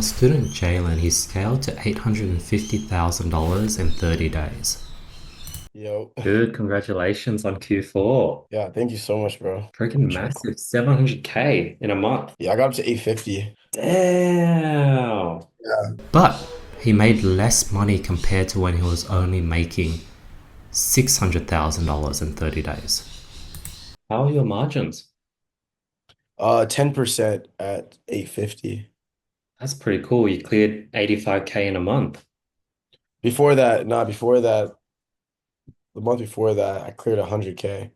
Student Jalen, he scaled to $850,000 in 30 days. Yo, Dude, congratulations on Q4. yeah, thank you so much, bro. Freaking Appreciate it. massive, 700K in a month. Yeah, I got up to 850. Damn. Yeah. But he made less money compared to when he was only making $600,000 in 30 days. How are your margins? 10% at 850. That's pretty cool. You cleared 85K in a month. Before that, the month before that, I cleared 100K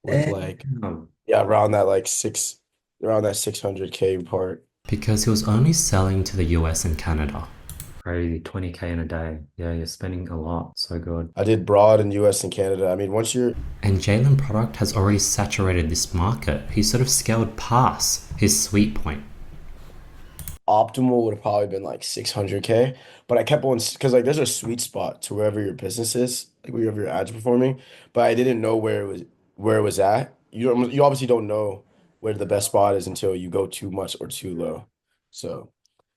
with like, Damn. yeah, around that 600K part. Because he was only selling to the US and Canada. Crazy, 20K in a day. Yeah, you're spending a lot. So good. I did broad in US and Canada. I mean, once you're And Jalen product has already saturated this market. He sort of scaled past his sweet point. optimal would have probably been like 600K, but I kept on because like there's a sweet spot to wherever your business is, like wherever your ads are performing, but I didn't know where it was at. You obviously don't know where the best spot is until you go too much or too low. So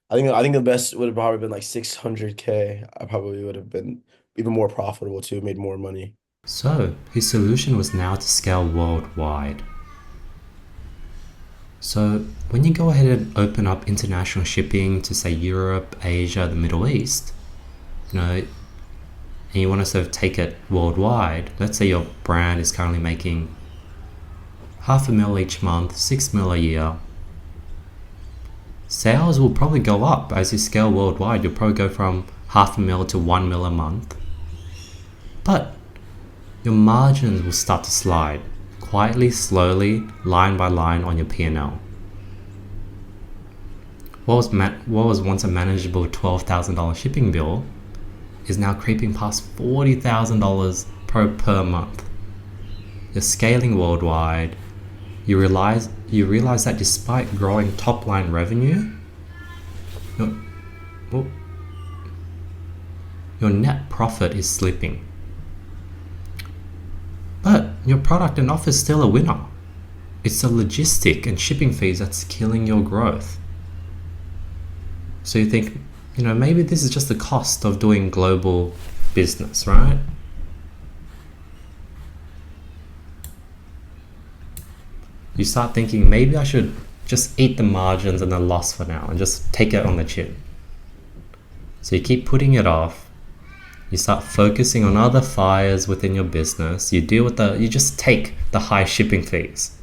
I think the best would have probably been like 600K. I probably would have been even more profitable too, made more money. So his solution was now to scale worldwide. So when you go ahead and open up international shipping to say Europe, Asia, the Middle East, and you want to sort of take it worldwide, let's say your brand is currently making half a mil each month, 6 mil a year. Sales will probably go up as you scale worldwide. You'll probably go from half a mil to 1 mil a month. But your margins will start to slide quietly, slowly, line by line on your P&L. What was once a manageable $12,000 shipping bill is now creeping past $40,000 per month. You're scaling worldwide. You realize that despite growing top line revenue, your, well, your net profit is slipping. But your product and offer is still a winner. It's the logistic and shipping fees that's killing your growth. So you think, maybe this is just the cost of doing global business, right? You start thinking maybe I should just eat the margins and the loss for now and just take it on the chin. So you keep putting it off. You start focusing on other fires within your business. You just take the high shipping fees.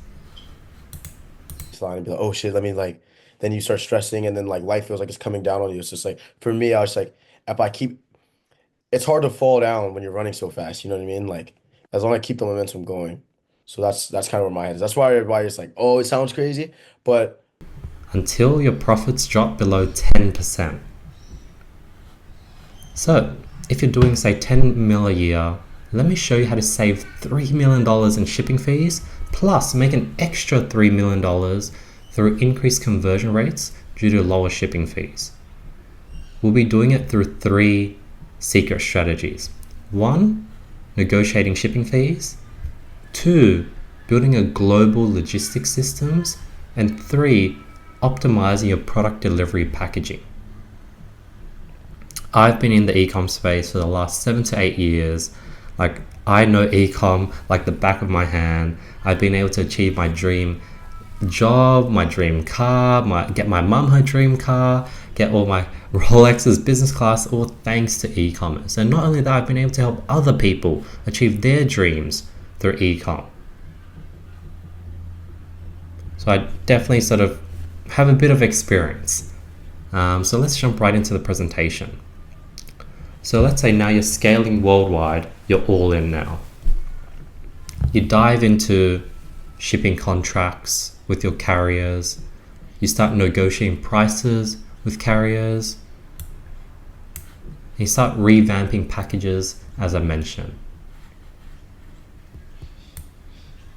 Line and be like, oh shit, let me like, then you start stressing and then like life feels like it's coming down on you. It's just like for me, I was like, if I keep it's hard to fall down when you're running so fast, you know what I mean? Like as long as I keep the momentum going. So that's kind of where my head is. That's why everybody's like, oh, it sounds crazy, but Until your profits drop below 10%. So, if you're doing say 10 mil a year, let me show you how to save $3 million in shipping fees, plus make an extra $3 million through increased conversion rates due to lower shipping fees. We'll be doing it through 3 secret strategies. 1, negotiating shipping fees. 2, building a global logistics systems. And 3, optimizing your product delivery packaging. I've been in the ecom space for the last 7 to 8 years. Like, I know ecom like the back of my hand. I've been able to achieve my dream job, my dream car, get my mum her dream car, get all my Rolexes business class, all thanks to e-commerce. And not only that, I've been able to help other people achieve their dreams through e-com. So I definitely sort of have a bit of experience. So let's jump right into the presentation. So let's say now you're scaling worldwide, you're all in now. You dive into shipping contracts with your carriers. You start negotiating prices with carriers. You start revamping packages, as I mentioned.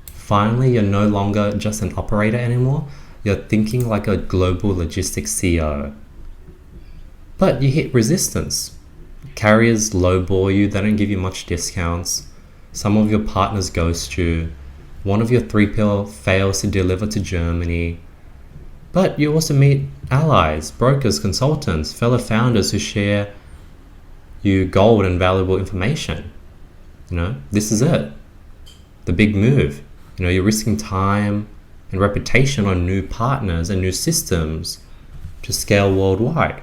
Finally, you're no longer just an operator anymore. You're thinking like a global logistics CEO. But you hit resistance. Carriers lowball you, they don't give you much discounts. Some of your partners ghost you. One of your 3PL fails to deliver to Germany. But you also meet allies, brokers, consultants, fellow founders who share you gold and valuable information. This is it. The big move. You're risking time and reputation on new partners and new systems to scale worldwide.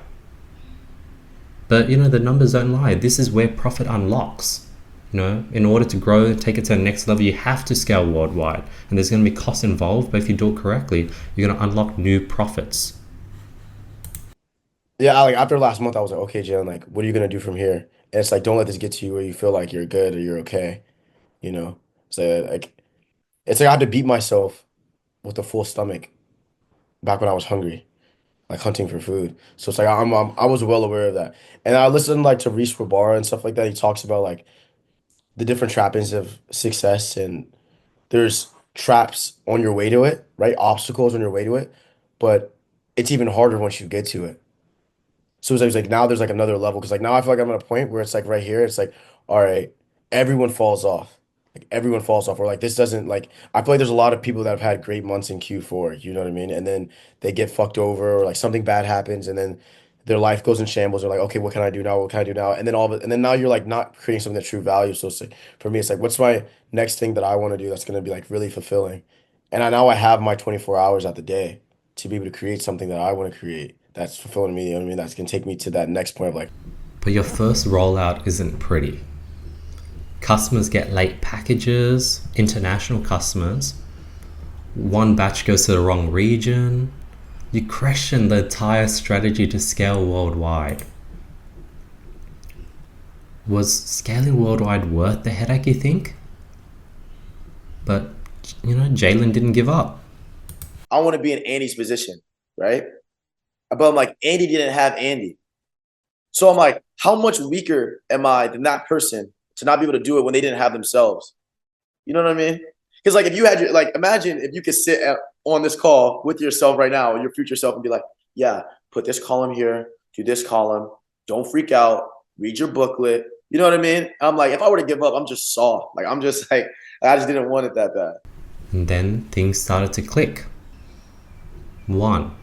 But the numbers don't lie. This is where profit unlocks. In order to grow and take it to the next level, you have to scale worldwide. And there's going to be costs involved, but if you do it correctly, you're going to unlock new profits. Yeah, like after last month, I was like, okay, Jalen, like, what are you gonna do from here? And it's like, don't let this get to you where you feel like you're good or you're okay, you know? So like, it's like I had to beat myself with a full stomach back when I was hungry, like hunting for food. So it's like I was well aware of that, and I listened like to Reese Rabara and stuff like that. He talks about like the different trappings of success, and there's traps on your way to it, right? Obstacles on your way to it, but it's even harder once you get to it. So it's like now there's like another level because like now I feel like I'm at a point where it's like right here, it's like, all right, everyone falls off. Like everyone falls off. Or like this doesn't like I feel like there's a lot of people that have had great months in Q4, you know what I mean? And then they get fucked over or like something bad happens and then their life goes in shambles. They're like, okay, what can I do now? What can I do now? And then all of it, and then now you're like not creating something that true value. So it's like for me, it's like, what's my next thing that I want to do that's gonna be like really fulfilling? And I have my 24 hours at the day to be able to create something that I want to create that's fulfilling me, you know what I mean? That's gonna take me to that next point of like, But your first rollout isn't pretty. Customers get late packages, international customers. One batch goes to the wrong region. You question the entire strategy to scale worldwide. Was scaling worldwide worth the headache, you think? But, Jalen didn't give up. I want to be in Andy's position, right? But I'm like, Andy didn't have Andy. So I'm like, how much weaker am I than that person to not be able to do it when they didn't have themselves? You know what I mean? Because like if you had your like, imagine if you could sit on this call with yourself right now, your future self, and be like, yeah, put this column here, do this column, don't freak out, read your booklet. You know what I mean? I'm like, if I were to give up, I'm just soft. Like I'm just like, I just didn't want it that bad. And then things started to click. 1.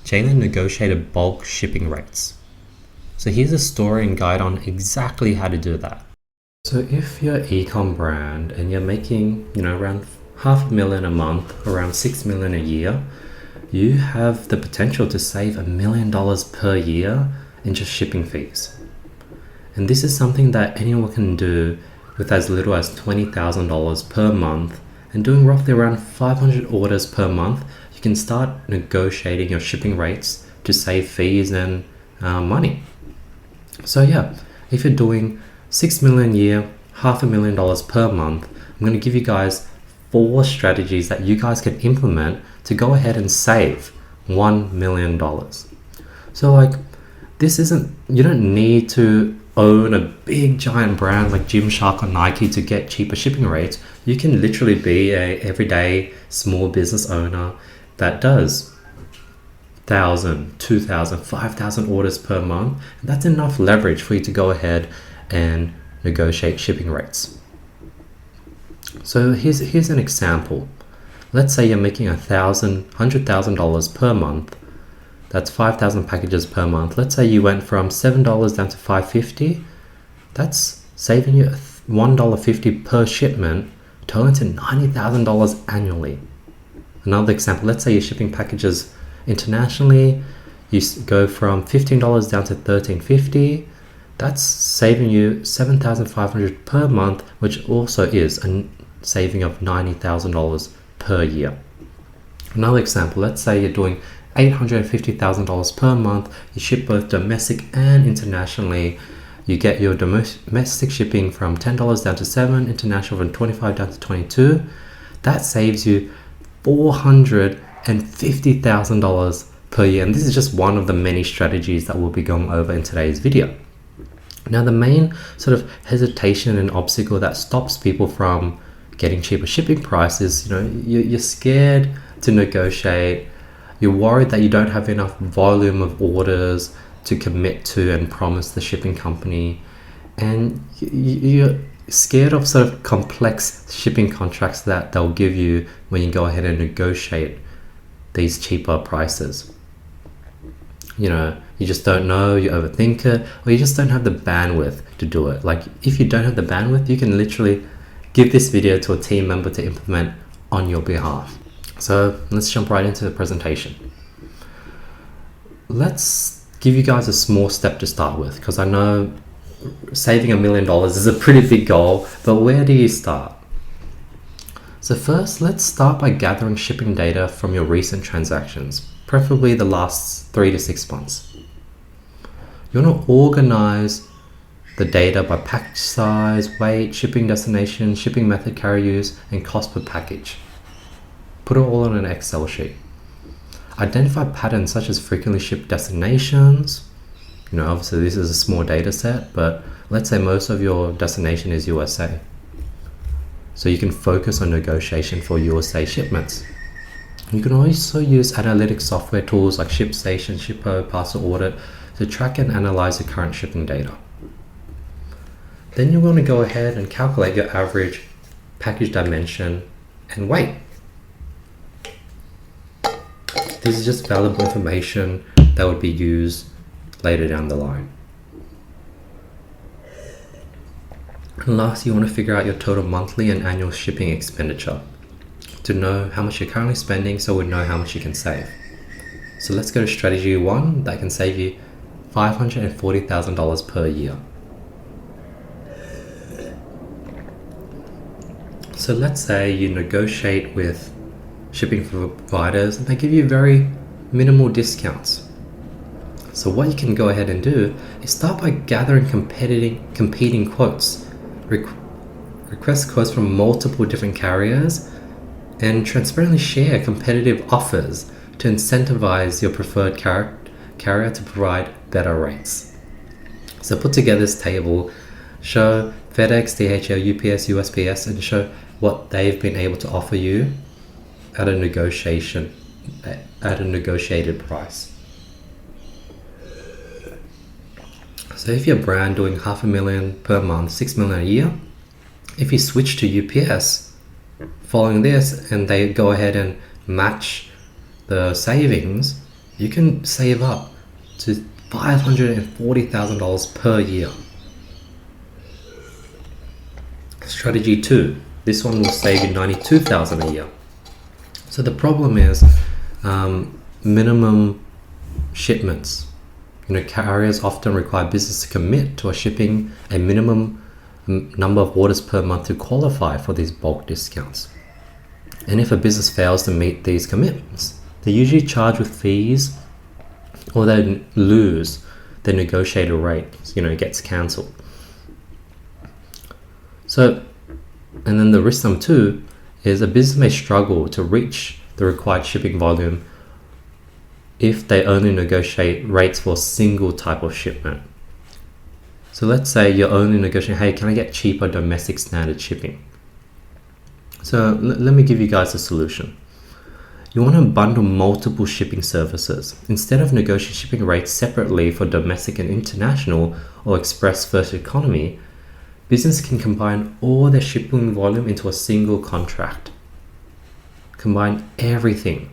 Jalen negotiated bulk shipping rates. So here's a story and guide on exactly how to do that. So if you're an ecom brand and you're making, around $500,000 a month, around $6 million a year, you have the potential to save $1 million per year in just shipping fees. And this is something that anyone can do with as little as $20,000 per month, and doing roughly around 500 orders per month, you can start negotiating your shipping rates to save fees and money. So yeah, if you're doing $6 million a year, $500,000 per month, I'm going to give you guys 4 strategies that you guys can implement to go ahead and save $1 million. So like, you don't need to own a big giant brand like Gymshark or Nike to get cheaper shipping rates. You can literally be a everyday small business owner that does 1,000, 2,000, 5,000 orders per month. And that's enough leverage for you to go ahead and negotiate shipping rates. So here's an example. Let's say you're making $100,000 per month. That's 5,000 packages per month. Let's say you went from $7 down to $5.50. That's saving you $1.50 per shipment, totaling to $90,000 annually. Another example, let's say you're shipping packages internationally. You go from $15 down to $13.50. That's saving you $7,500 per month, which also is a saving of $90,000 per year. Another example, let's say you're doing $850,000 per month. You ship both domestic and internationally. You get your domestic shipping from $10 down to $7, international from $25 down to $22. That saves you $450,000 per year. And this is just one of the many strategies that we'll be going over in today's video. Now, the main sort of hesitation and obstacle that stops people from getting cheaper shipping prices, you're scared to negotiate. You're worried that you don't have enough volume of orders to commit to and promise the shipping company. And you're scared of sort of complex shipping contracts that they'll give you when you go ahead and negotiate these cheaper prices. you just don't know, you overthink it, or you just don't have the bandwidth to do it. Like, if you don't have the bandwidth, you can literally give this video to a team member to implement on your behalf. So let's jump right into the presentation. Let's give you guys a small step to start with, because I know saving $1 million is a pretty big goal, but where do you start? So first, let's start by gathering shipping data from your recent transactions, preferably the last 3 to 6 months. You want to organize the data by package size, weight, shipping destination, shipping method, carrier use, and cost per package. Put it all on an Excel sheet. Identify patterns such as frequently shipped destinations. Obviously this is a small data set, but let's say most of your destination is USA. So you can focus on negotiation for USA shipments. You can also use analytic software tools like ShipStation, Shippo, Parcel Audit to track and analyze the current shipping data. Then you're going to go ahead and calculate your average package dimension and weight. This is just valuable information that would be used later down the line. And last, you want to figure out your total monthly and annual shipping expenditure to know how much you're currently spending, so we know how much you can save. So let's go to strategy 1 that can save you $540,000 per year. So let's say you negotiate with shipping providers and they give you very minimal discounts. So what you can go ahead and do is start by gathering competing quotes. Request quotes from multiple different carriers and transparently share competitive offers to incentivize your preferred carrier to provide better rates. So put together this table, show FedEx, DHL, UPS, USPS, and show what they've been able to offer you at a negotiated price. So if you're a brand doing $500,000 per month, $6 million a year, if you switch to UPS following this and they go ahead and match the savings, you can save up to $540,000 per year. Strategy 2. This one will save you $92,000 a year. So the problem is minimum shipments. Carriers often require business to commit to shipping a minimum number of orders per month to qualify for these bulk discounts. And if a business fails to meet these commitments, they usually charge with fees or they lose the negotiated rate, it gets cancelled. So, and then the risk number 2 is a business may struggle to reach the required shipping volume if they only negotiate rates for a single type of shipment. So let's say you're only negotiating, hey, can I get cheaper domestic standard shipping? So let me give you guys a solution. You want to bundle multiple shipping services. Instead of negotiating shipping rates separately for domestic and international or express first economy, business can combine all their shipping volume into a single contract. Combine everything.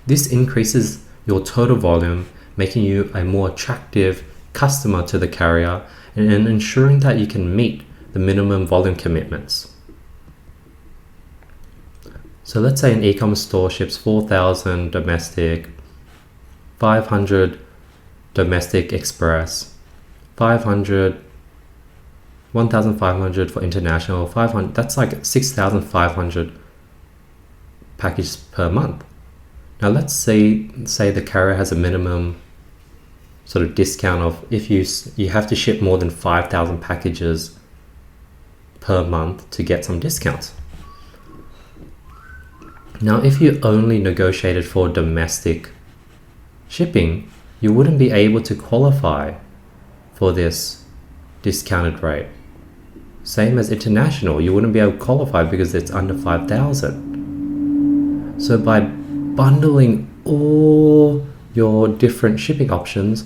This increases your total volume, making you a more attractive customer to the carrier and ensuring that you can meet the minimum volume commitments. So let's say an e-commerce store ships 4,000 domestic, 500 domestic express, 500, 1,500 for international, 500, that's like 6,500 packages per month. Now let's say the carrier has a minimum sort of discount of if you have to ship more than 5,000 packages per month to get some discounts. Now if you only negotiated for domestic shipping, you wouldn't be able to qualify for this discounted rate. Same as international, you wouldn't be able to qualify because it's under 5,000. So by bundling all your different shipping options,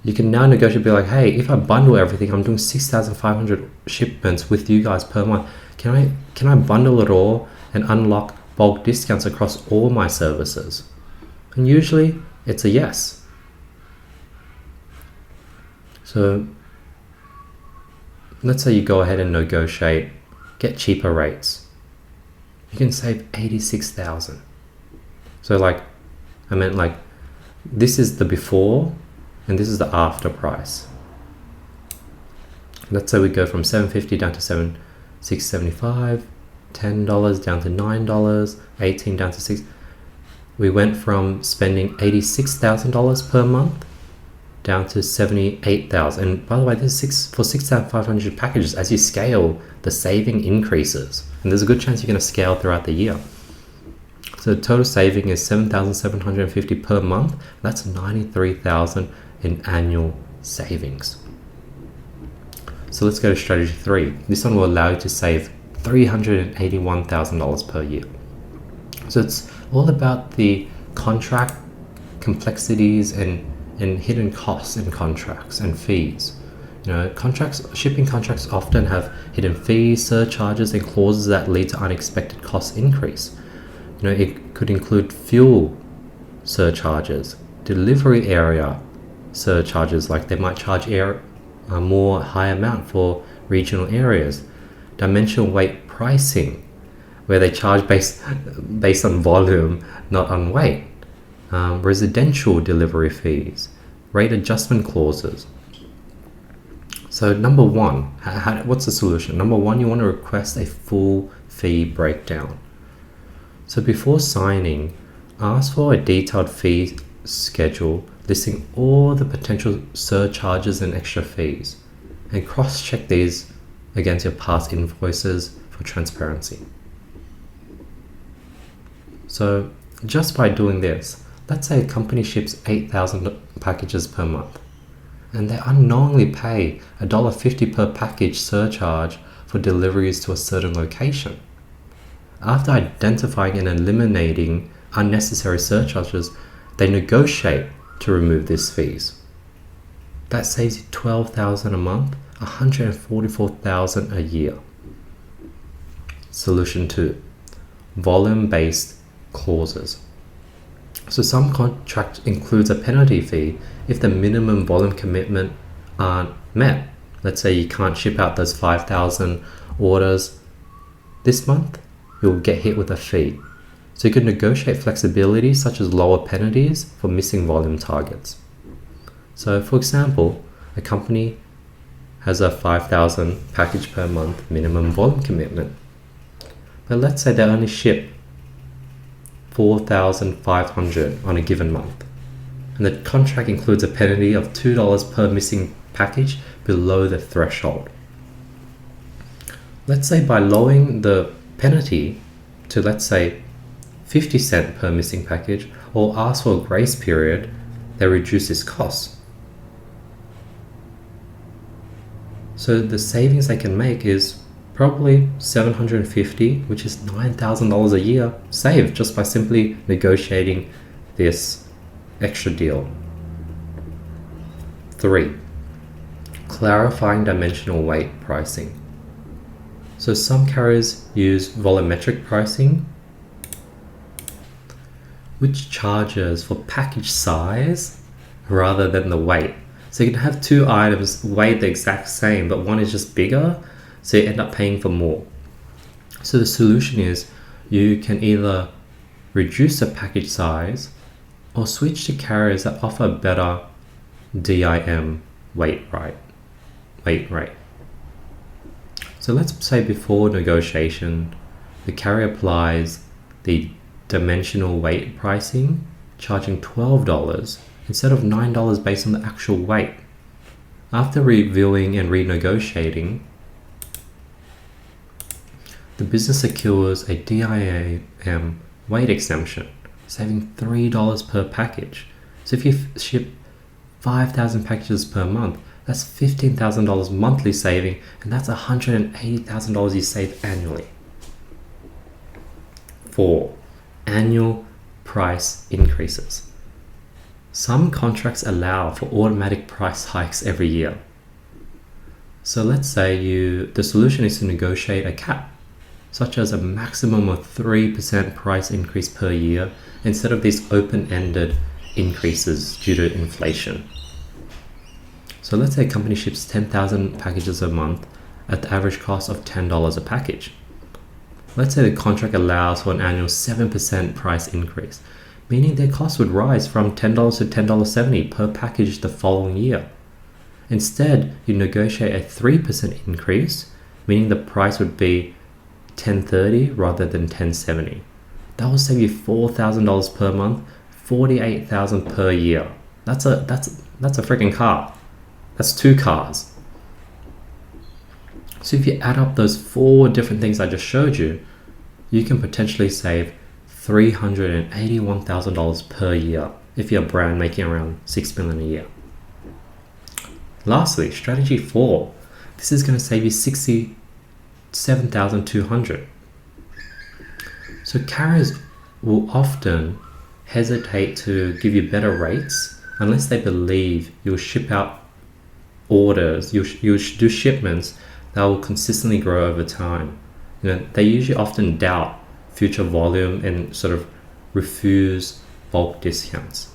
you can now negotiate, be like, hey, if I bundle everything, I'm doing 6,500 shipments with you guys per month. Can I bundle it all and unlock bulk discounts across all my services? And usually it's a yes. So let's say you go ahead and negotiate, get cheaper rates. You can save 86,000. So like, I meant like, this is the before and this is the after price. Let's say we go from $7.50 down to $6.75, $10 down to $9, $18 down to $6. We went from spending $86,000 per month down to $78,000. And by the way, this is for 6,500 packages. As you scale, the saving increases, and there's a good chance you're going to scale throughout the year. So the total saving is $7,750 per month. That's $93,000 in annual savings. So let's go to strategy 3. This one will allow you to save $381,000 per year. So it's all about the contract complexities and hidden costs in contracts and fees. You know, shipping contracts often have hidden fees, surcharges, and clauses that lead to unexpected cost increase. You know, it could include fuel surcharges, delivery area surcharges, like they might charge a more high amount for regional areas, dimensional weight pricing, where they charge based on volume, not on weight, residential delivery fees, rate adjustment clauses. So number one, what's the solution? Number one, you want to request a full fee breakdown. So before signing, ask for a detailed fee schedule listing all the potential surcharges and extra fees, and cross-check these against your past invoices for transparency. So just by doing this, let's say a company ships 8,000 packages per month, and they unknowingly pay $1.50 per package surcharge for deliveries to a certain location. After identifying and eliminating unnecessary surcharges, they negotiate to remove these fees. That saves you $12,000 a month, $144,000 a year. Solution 2, volume-based clauses. So some contract includes a penalty fee if the minimum volume commitment aren't met. Let's say you can't ship out those 5,000 orders this month, you'll get hit with a fee. So you can negotiate flexibility such as lower penalties for missing volume targets. So for example, a company has a 5,000 package per month minimum volume commitment. But let's say they only ship 4,500 on a given month, and the contract includes a penalty of $2 per missing package below the threshold. Let's say by lowering the penalty to, let's say, 50 cents per missing package, or ask for a grace period, they reduce this cost. So the savings they can make is probably $750, which is $9,000 a year saved just by simply negotiating this extra deal. 3, clarifying dimensional weight pricing. So some carriers use volumetric pricing, which charges for package size rather than the weight. So you can have two items weighed the exact same, but one is just bigger, so you end up paying for more. So the solution is you can either reduce the package size or switch to carriers that offer better DIM weight rate. So let's say before negotiation, the carrier applies the dimensional weight pricing, charging $12 instead of $9 based on the actual weight. After reviewing and renegotiating, the business secures a DIM weight exemption, saving $3 per package. So if you ship 5,000 packages per month, that's $15,000 monthly saving, and that's $180,000 you save annually. 4, annual price increases. Some contracts allow for automatic price hikes every year. So let's say the solution is to negotiate a cap, such as a maximum of 3% price increase per year instead of these open-ended increases due to inflation. So let's say a company ships 10,000 packages a month at the average cost of $10 a package. Let's say the contract allows for an annual 7% price increase, meaning their cost would rise from $10 to $10.70 per package the following year. Instead, you negotiate a 3% increase, meaning the price would be $10.30 rather than $10.70. That will save you $4,000 per month, $48,000 per year. That's a freaking car. That's 2 cars. So if you add up those 4 different things I just showed you, you can potentially save $381,000 per year if you're a brand making around $6 million a year. Lastly, strategy 4. This is going to save you $67,200. So carriers will often hesitate to give you better rates unless they believe you'll ship out orders, you'll do shipments that will consistently grow over time. They usually often doubt future volume and sort of refuse bulk discounts.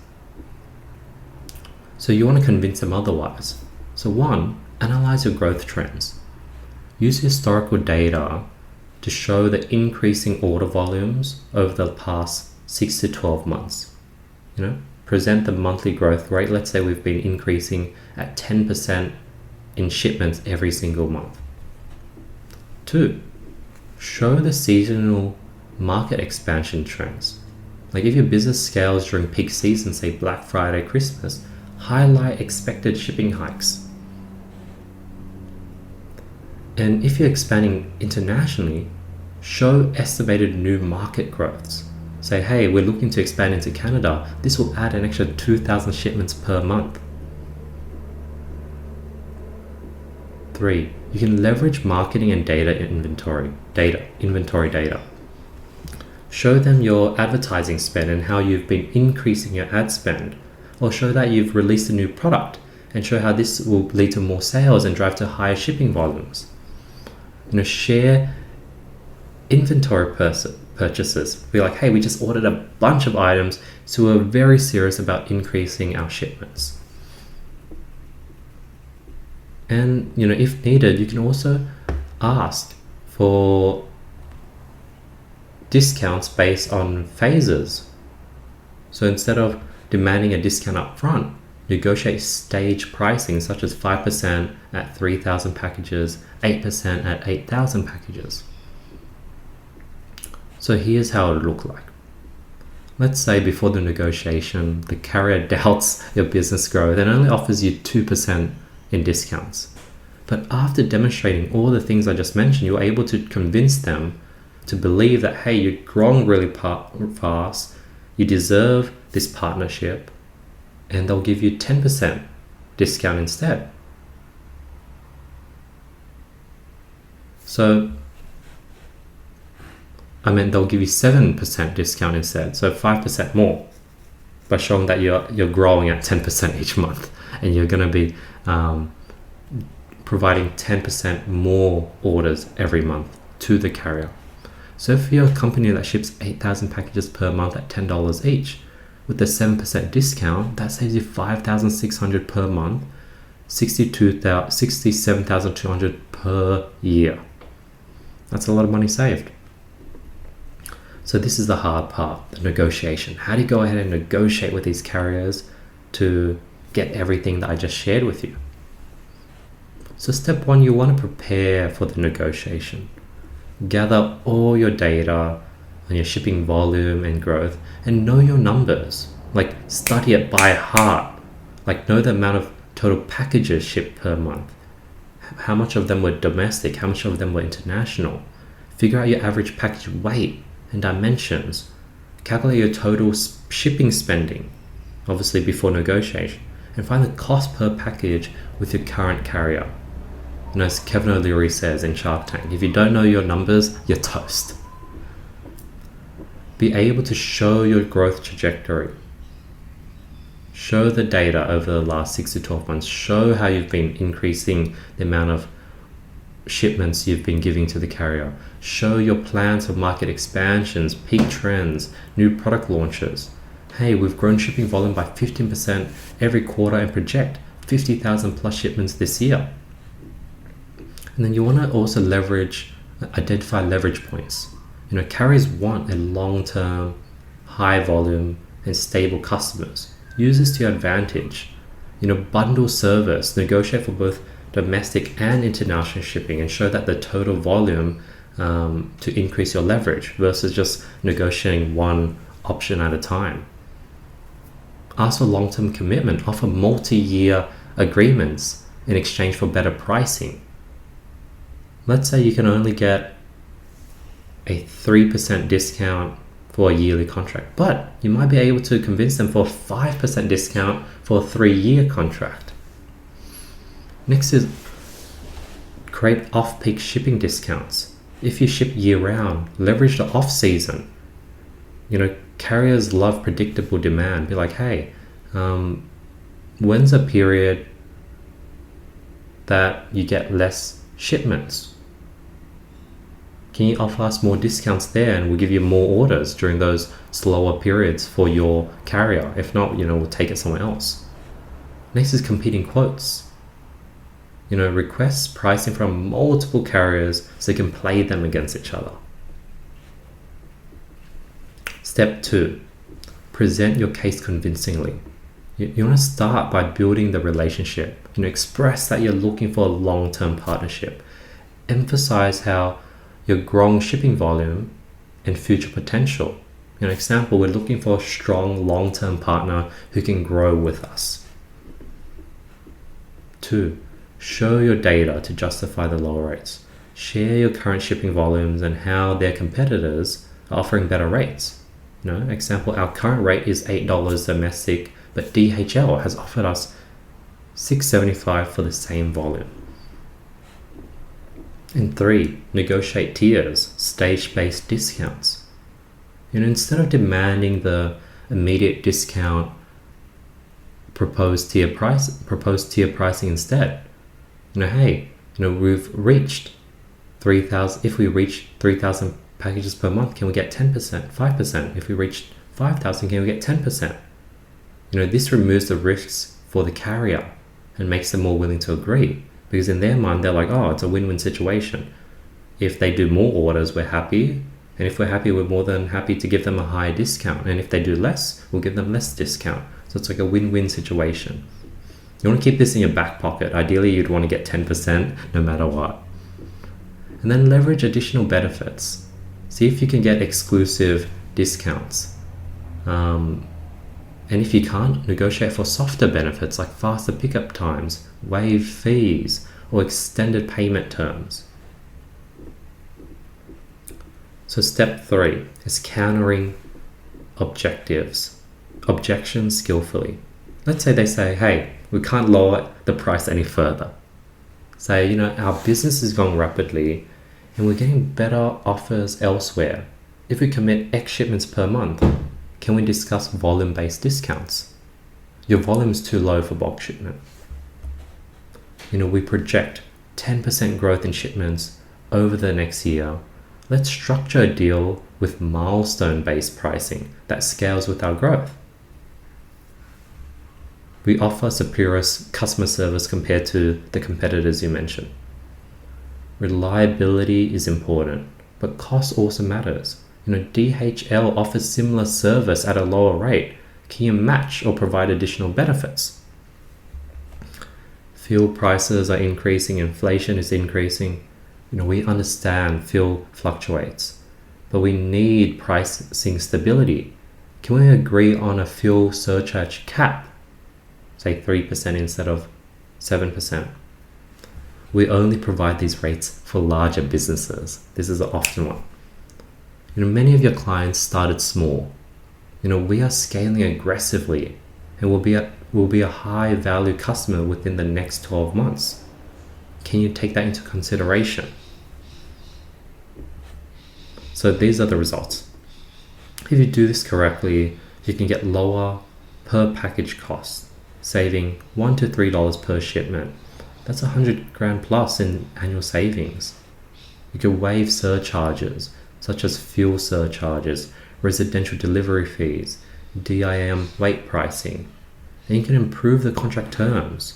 So you want to convince them otherwise. So 1, analyze your growth trends. Use historical data to show the increasing order volumes over the past 6 to 12 months. Present the monthly growth rate. Let's say we've been increasing at 10% in shipments every single month. 2, show the seasonal market expansion trends. Like if your business scales during peak season, say Black Friday, Christmas, highlight expected shipping hikes. And if you're expanding internationally, show estimated new market growths. Say, hey, we're looking to expand into Canada. This will add an extra 2,000 shipments per month. 3, you can leverage marketing and inventory data. Show them your advertising spend and how you've been increasing your ad spend, or show that you've released a new product and show how this will lead to more sales and drive to higher shipping volumes. Share inventory purchases. Be like, hey, we just ordered a bunch of items, so we're very serious about increasing our shipments. And if needed, you can also ask for discounts based on phases. So instead of demanding a discount up front, negotiate stage pricing such as 5% at 3,000 packages, 8% at 8,000 packages. So here's how it would look like. Let's say before the negotiation, the carrier doubts your business growth and only offers you 2% in discounts. But after demonstrating all the things I just mentioned, you're able to convince them to believe that, hey, you're growing really fast, you deserve this partnership, and they'll give you 10% discount instead. So, they'll give you 7% discount instead, so 5% more, by showing that you're growing at 10% each month, and you're going to be providing 10% more orders every month to the carrier. So if you're a company that ships 8,000 packages per month at $10 each, with the 7% discount, that saves you $5,600 per month, $67,200 per year. That's a lot of money saved. So this is the hard part, the negotiation. How do you go ahead and negotiate with these carriers to get everything that I just shared with you? So step 1, you want to prepare for the negotiation. Gather all your data on your shipping volume and growth and know your numbers. Like study it by heart. Like know the amount of total packages shipped per month. How much of them were domestic? How much of them were international? Figure out your average package weight and dimensions. Calculate your total shipping spending, obviously before negotiation, and find the cost per package with your current carrier. As Kevin O'Leary says in Shark Tank, if you don't know your numbers, you're toast. Be able to show your growth trajectory. Show the data over the last 6 to 12 months. Show how you've been increasing the amount of shipments you've been giving to the carrier. Show your plans for market expansions, peak trends, new product launches. Hey, we've grown shipping volume by 15% every quarter and project 50,000 plus shipments this year. And then you want to also identify leverage points. Carriers want a long-term, high volume and stable customers. Use this to your advantage. Bundle service, negotiate for both domestic and international shipping, and show that the total volume to increase your leverage versus just negotiating one option at a time. Ask for long-term commitment. Offer multi-year agreements in exchange for better pricing. Let's say you can only get a 3% discount for a yearly contract, but you might be able to convince them for a 5% discount for a 3-year contract. Next is create off-peak shipping discounts. If you ship year-round, leverage the off-season. Carriers love predictable demand. Be like, hey, when's a period that you get less shipments? Can you offer us more discounts there, and we'll give you more orders during those slower periods for your carrier? If not, we'll take it somewhere else. Next is competing quotes. Request pricing from multiple carriers so you can play them against each other. Step 2, present your case convincingly. You want to start by building the relationship. Express that you're looking for a long-term partnership. Emphasize how your growing shipping volume and future potential. Example, we're looking for a strong long-term partner who can grow with us. 2, show your data to justify the lower rates. Share your current shipping volumes and how their competitors are offering better rates. Example, our current rate is $8 domestic, but DHL has offered us $6.75 for the same volume. And 3, negotiate tiers, stage-based discounts. Instead of demanding the immediate discount, propose tier pricing instead. Hey, we've reached 3,000. If we reach 3,000 packages per month, can we get 10%, 5%? If we reach 5,000, can we get 10%? This removes the risks for the carrier and makes them more willing to agree, because in their mind, they're like, oh, it's a win-win situation. If they do more orders, we're happy. And if we're happy, we're more than happy to give them a higher discount. And if they do less, we'll give them less discount. So it's like a win-win situation. You want to keep this in your back pocket. Ideally, you'd want to get 10% no matter what. And then leverage additional benefits. See if you can get exclusive discounts. And if you can't, negotiate for softer benefits like faster pickup times, waived fees, or extended payment terms. So step 3 is countering objections skillfully. Let's say they say, hey, we can't lower the price any further. Say, our business is growing rapidly and we're getting better offers elsewhere. If we commit X shipments per month, can we discuss volume-based discounts? Your volume is too low for bulk shipment. We project 10% growth in shipments over the next year. Let's structure a deal with milestone-based pricing that scales with our growth. We offer superior customer service compared to the competitors you mentioned. Reliability is important, but cost also matters. DHL offers similar service at a lower rate. Can you match or provide additional benefits? Fuel prices are increasing, inflation is increasing. We understand fuel fluctuates, but we need pricing stability. Can we agree on a fuel surcharge cap? Say 3% instead of 7%. We only provide these rates for larger businesses. This is an often one. Many of your clients started small. We are scaling aggressively and will be a high value customer within the next 12 months. Can you take that into consideration? So these are the results. If you do this correctly, you can get lower per package costs, saving $1 to $3 per shipment. That's $100,000 plus in annual savings. You can waive surcharges such as fuel surcharges, residential delivery fees, DIM weight pricing, and you can improve the contract terms.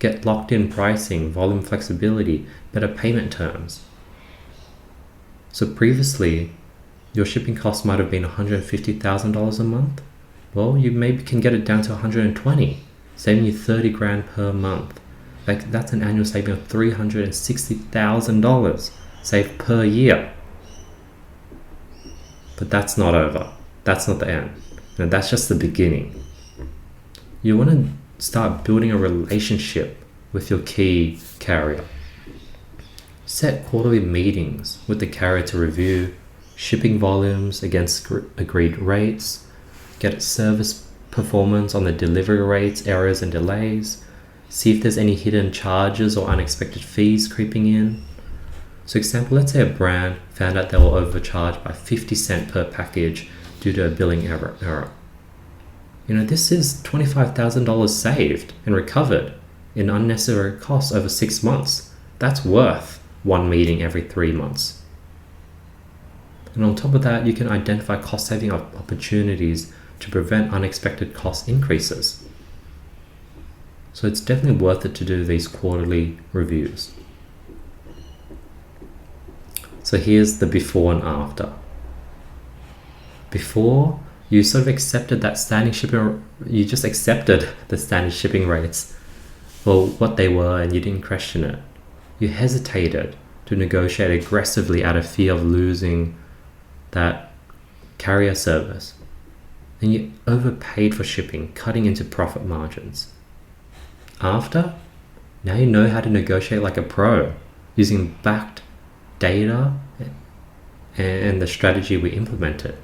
get locked in pricing, volume flexibility, better payment terms. So previously, your shipping cost might have been $150,000 a month. Well, you maybe can get it down to 120, saving you 30 grand per month. Like, that's an annual saving of $360,000 saved per year. But that's not over. That's not the end. No, that's just the beginning. You want to start building a relationship with your key carrier. Set quarterly meetings with the carrier to review shipping volumes against agreed rates, get service performance on the delivery rates, errors and delays, see if there's any hidden charges or unexpected fees creeping in. So example, let's say a brand found out they were overcharged by 50 cents per package due to a billing error. This is $25,000 saved and recovered in unnecessary costs over 6 months. That's worth one meeting every 3 months. And on top of that, you can identify cost-saving opportunities to prevent unexpected cost increases. So it's definitely worth it to do these quarterly reviews. So here's the before and after. Before, you sort of accepted that standing shipping, you just accepted the standard shipping rates for what they were and you didn't question it. You hesitated to negotiate aggressively out of fear of losing that carrier service. And you overpaid for shipping, cutting into profit margins. After, now you know how to negotiate like a pro, using backed data and the strategy we implemented.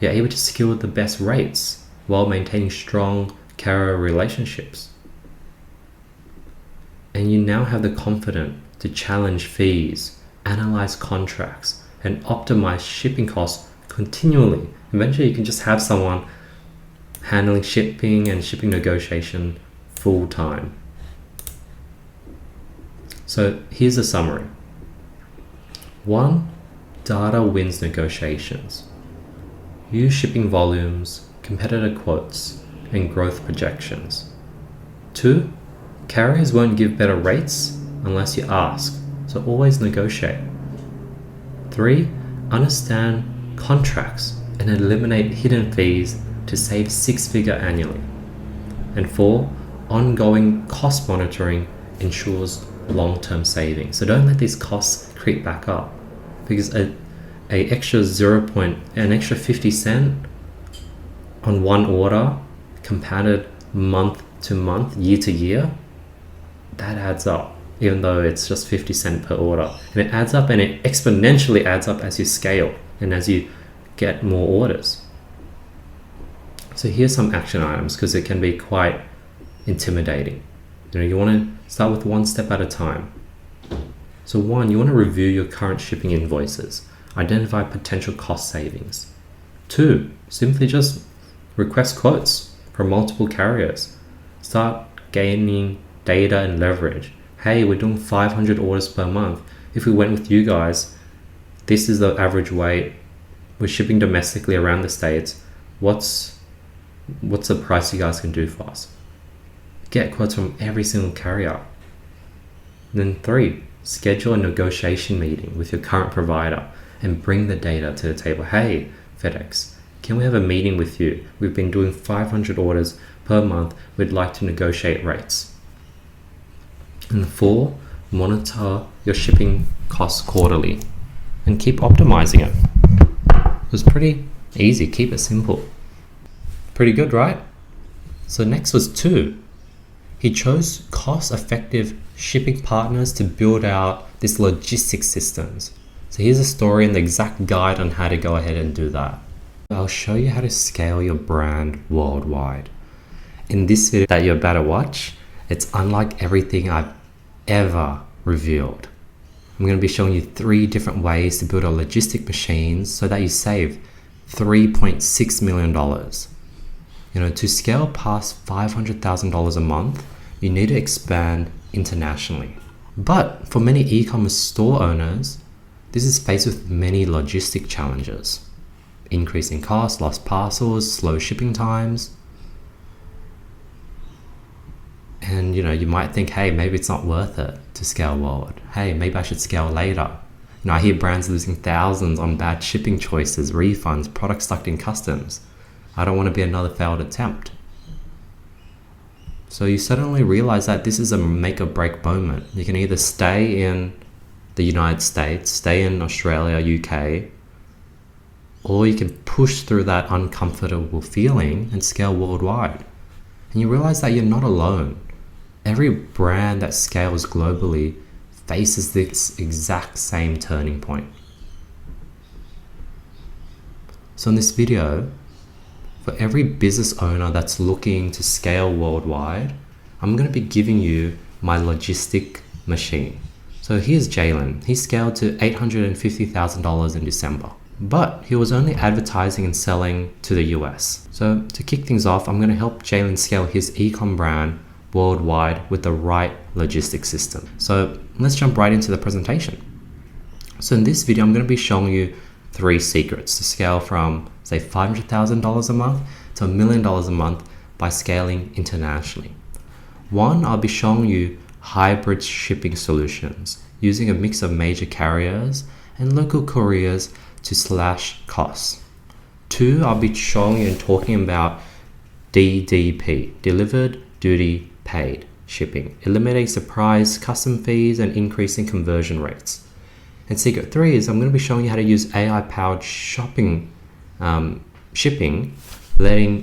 You're able to secure the best rates while maintaining strong carrier relationships. And you now have the confidence to challenge fees, analyze contracts, and optimize shipping costs continually. Eventually, you can just have someone handling shipping and shipping negotiation full time. So here's a summary. 1. Data wins negotiations. Use shipping volumes, competitor quotes, and growth projections. 2. Carriers won't give better rates unless you ask, so always negotiate. 3. Understand contracts and eliminate hidden fees to save 6-figure annually. And 4. Ongoing cost monitoring ensures long-term savings. So don't let these costs creep back up, because an extra 50 cent on one order compounded month to month, year to year, that adds up, even though it's just 50 cent per order. And it adds up, and it exponentially adds up as you scale and as you get more orders. So here's some action items, because it can be quite intimidating. You want to start with one step at a time. So 1, you want to review your current shipping invoices, identify potential cost savings. 2, simply just request quotes from multiple carriers. Start gaining data and leverage. Hey, we're doing 500 orders per month. If we went with you guys, this is the average weight. We're shipping domestically around the States. What's the price you guys can do for us? Get quotes from every single carrier. And then 3, schedule a negotiation meeting with your current provider and bring the data to the table. Hey, FedEx, can we have a meeting with you? We've been doing 500 orders per month. We'd like to negotiate rates. And 4, monitor your shipping costs quarterly and keep optimizing it. It's pretty easy. Keep it simple. Pretty good, right? So next was 2. He chose cost-effective shipping partners to build out this logistics systems. So here's a story and the exact guide on how to go ahead and do that. I'll show you how to scale your brand worldwide. In this video that you're about to watch, it's unlike everything I've ever revealed. I'm going to be showing you 3 different ways to build a logistic machine so that you save $3.6 million. To scale past $500,000 a month, you need to expand internationally. But for many e-commerce store owners, this is faced with many logistic challenges. Increasing costs, lost parcels, slow shipping times. And you might think, hey, maybe it's not worth it to scale world. Hey, maybe I should scale later. I hear brands losing thousands on bad shipping choices, refunds, products stuck in customs. I don't want to be another failed attempt. So you suddenly realize that this is a make or break moment. You can either stay in the United States, stay in Australia, UK, or you can push through that uncomfortable feeling and scale worldwide. And you realize that you're not alone. Every brand that scales globally faces this exact same turning point. So in this video, for every business owner that's looking to scale worldwide, I'm going to be giving you my logistic machine. So here's Jalen. He scaled to $850,000 in December, but he was only advertising and selling to the US. So to kick things off, I'm going to help Jalen scale his e-com brand worldwide with the right logistics system. So let's jump right into the presentation. So in this video, I'm going to be showing you 3 secrets to scale from, say, $500,000 a month to $1 million a month by scaling internationally. 1, I'll be showing you hybrid shipping solutions using a mix of major carriers and local couriers to slash costs. 2, I'll be showing you and talking about DDP, delivered, duty, paid shipping, eliminating surprise custom fees and increasing conversion rates. And secret 3 is I'm going to be showing you how to use AI-powered shipping, letting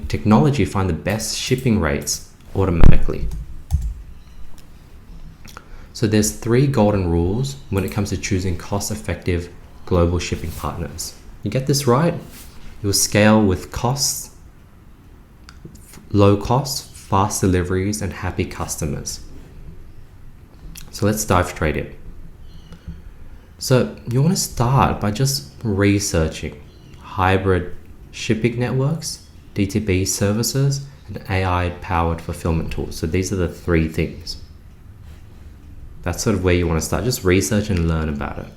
technology find the best shipping rates automatically. So there's 3 golden rules when it comes to choosing cost-effective global shipping partners. You get this right, you'll scale with costs, low costs, fast deliveries, and happy customers. So let's dive straight in. So you want to start by just researching hybrid shipping networks, DTP services, and AI-powered fulfillment tools. So these are the 3 things. That's sort of where you want to start. Just research and learn about it.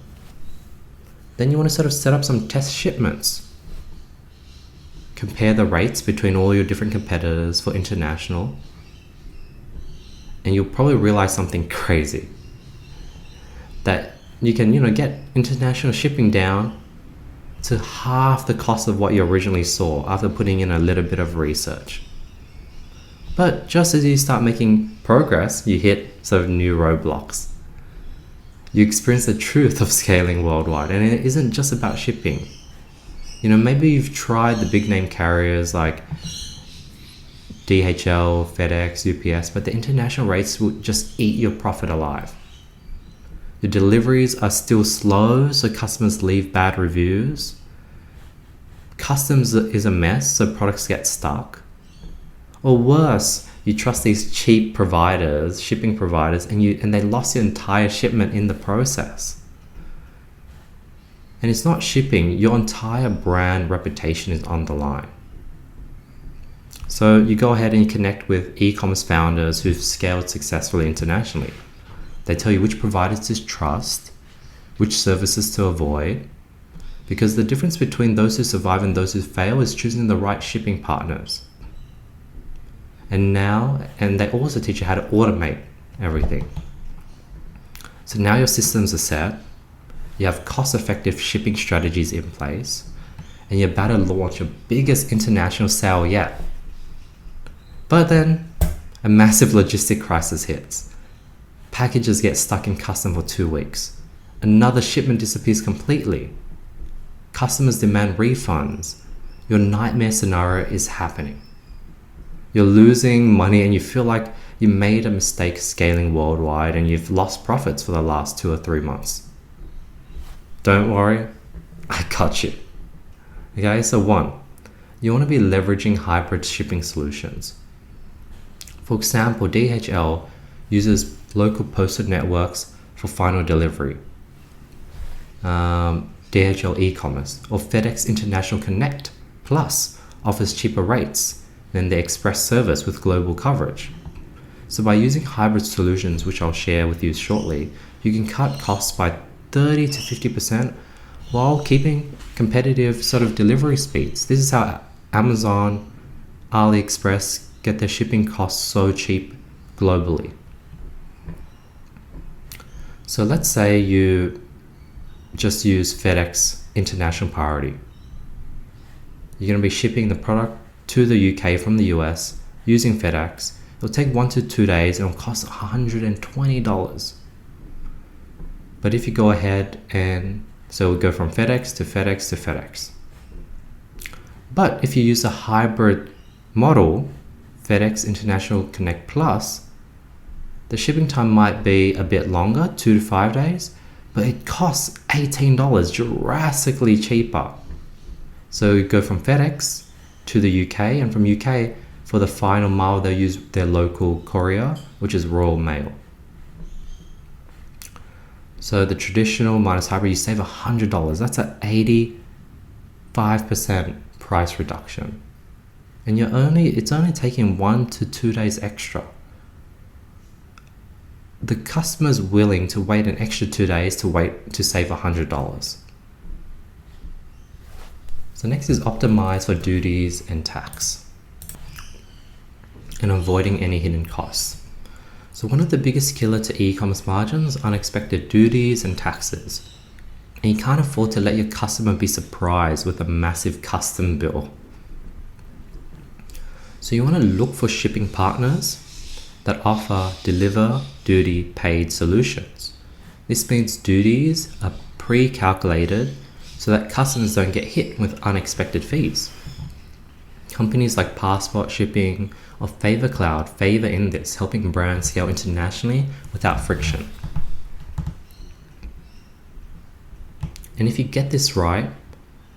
Then you want to sort of set up some test shipments. Compare the rates between all your different competitors for international, and you'll probably realize something crazy. That you can, get international shipping down to half the cost of what you originally saw after putting in a little bit of research. But just as you start making progress, you hit sort of new roadblocks. You experience the truth of scaling worldwide, and it isn't just about shipping. Maybe you've tried the big name carriers like DHL, FedEx, UPS, but the international rates will just eat your profit alive. The deliveries are still slow, so customers leave bad reviews. Customs is a mess, so products get stuck. Or worse, you trust these cheap providers, shipping providers, and they lost your entire shipment in the process. And it's not shipping, your entire brand reputation is on the line. So you go ahead and you connect with e-commerce founders who've scaled successfully internationally. They tell you which providers to trust, which services to avoid, because the difference between those who survive and those who fail is choosing the right shipping partners. And they also teach you how to automate everything. So now your systems are set. You have cost-effective shipping strategies in place, and you're about to launch your biggest international sale yet. But then, a massive logistic crisis hits. Packages get stuck in customs for 2 weeks. Another shipment disappears completely. Customers demand refunds. Your nightmare scenario is happening. You're losing money and you feel like you made a mistake scaling worldwide and you've lost profits for the last 2 or 3 months. Don't worry, I got you. Okay, so 1, you want to be leveraging hybrid shipping solutions. For example, DHL uses local postal networks for final delivery. DHL e-commerce or FedEx International Connect Plus offers cheaper rates than the express service with global coverage. So by using hybrid solutions, which I'll share with you shortly, you can cut costs by 30 to 50% while keeping competitive sort of delivery speeds. This is how Amazon, AliExpress get their shipping costs so cheap globally. So let's say you just use FedEx International Priority. You're going to be shipping the product to the UK from the US using FedEx. It'll take 1 to 2 days and it'll cost $120. But if you go ahead and so we'll go from FedEx to FedEx to FedEx. But if you use a hybrid model, FedEx International Connect Plus, the shipping time might be a bit longer, 2 to 5 days, but it costs $18, drastically cheaper. So you go from FedEx to the UK, and from UK, for the final mile, they'll use their local courier, which is Royal Mail. So the traditional minus hybrid, you save $100. That's an 85% price reduction. And it's only taking 1 to 2 days extra. The customer's willing to wait an extra 2 days to save $100. So next is optimize for duties and tax and avoiding any hidden costs. So one of the biggest killer to e-commerce margins, unexpected duties and taxes. And you can't afford to let your customer be surprised with a massive custom bill. So you want to look for shipping partners that offer deliver duty paid solutions. This means duties are pre-calculated so that customers don't get hit with unexpected fees. Companies like Passport Shipping or Favor Cloud favor in this, helping brands scale internationally without friction. And if you get this right,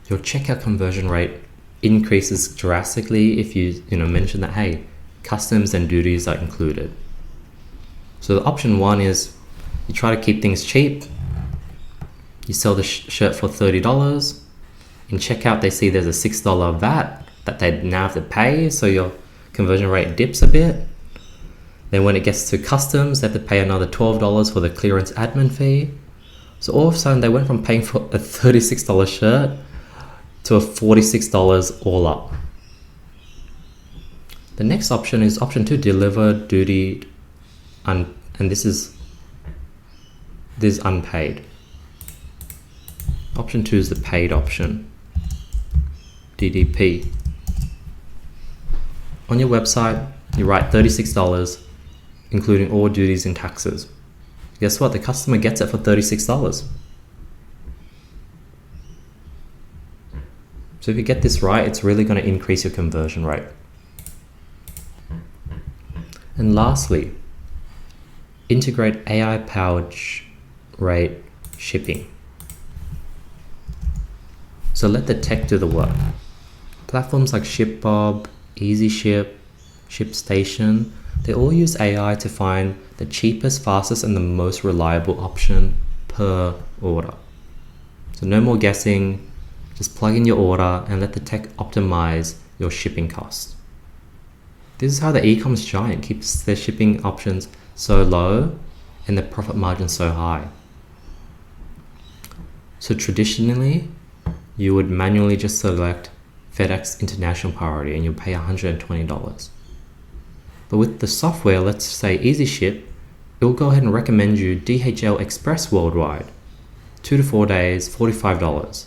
your checkout conversion rate increases drastically if you mention that, hey, customs and duties are included. So the option one is you try to keep things cheap. You sell the shirt for $30. In checkout, they see there's a $6 VAT that they now have to pay, so your conversion rate dips a bit. Then when it gets to customs, they have to pay another $12 for the clearance admin fee. So all of a sudden, they went from paying for a $36 shirt to a $46 all up. The next option is option 2, deliver duty, and this is unpaid. Option 2 is the paid option, DDP. On your website, you write $36, including all duties and taxes. Guess what? The customer gets it for $36. So if you get this right, it's really going to increase your conversion rate. And lastly, integrate AI-powered rate shipping. So let the tech do the work. Platforms like ShipBob, EasyShip, ShipStation, they all use AI to find the cheapest, fastest, and the most reliable option per order. So no more guessing, just plug in your order and let the tech optimize your shipping costs. This is how the e-commerce giant keeps their shipping options so low and their profit margin so high. So traditionally, you would manually just select FedEx International Priority and you'll pay $120. But with the software, let's say EasyShip, it will go ahead and recommend you DHL Express Worldwide, 2 to 4 days, $45.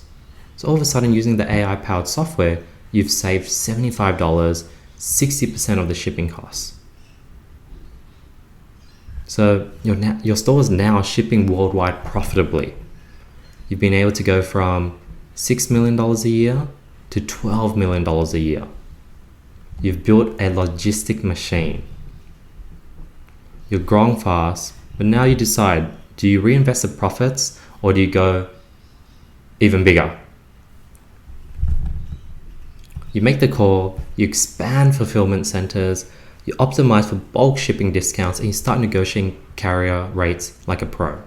So all of a sudden, using the AI-powered software, you've saved $75, 60% of the shipping costs. So your store is now shipping worldwide profitably. You've been able to go from $6 million a year to $12 million a year. You've built a logistic machine. You're growing fast, but now you decide, do you reinvest the profits or do you go even bigger? You make the call, you expand fulfillment centers, you optimize for bulk shipping discounts, and you start negotiating carrier rates like a pro.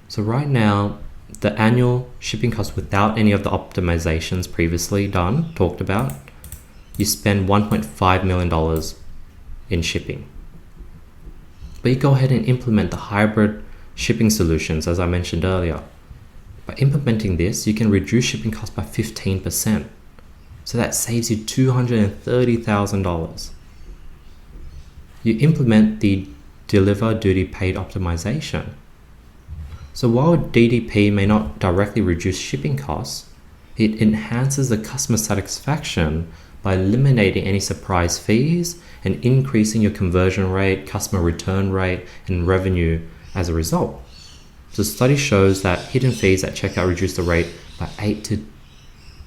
So right now, the annual shipping cost without any of the optimizations previously talked about, you spend $1.5 million in shipping. But you go ahead and implement the hybrid shipping solutions, as I mentioned earlier. By implementing this, you can reduce shipping costs by 15%. So that saves you $230,000. You implement the deliver duty paid optimization. So while DDP may not directly reduce shipping costs, it enhances the customer satisfaction by eliminating any surprise fees and increasing your conversion rate, customer return rate, and revenue as a result. The study shows that hidden fees at checkout reduce the rate by 8 to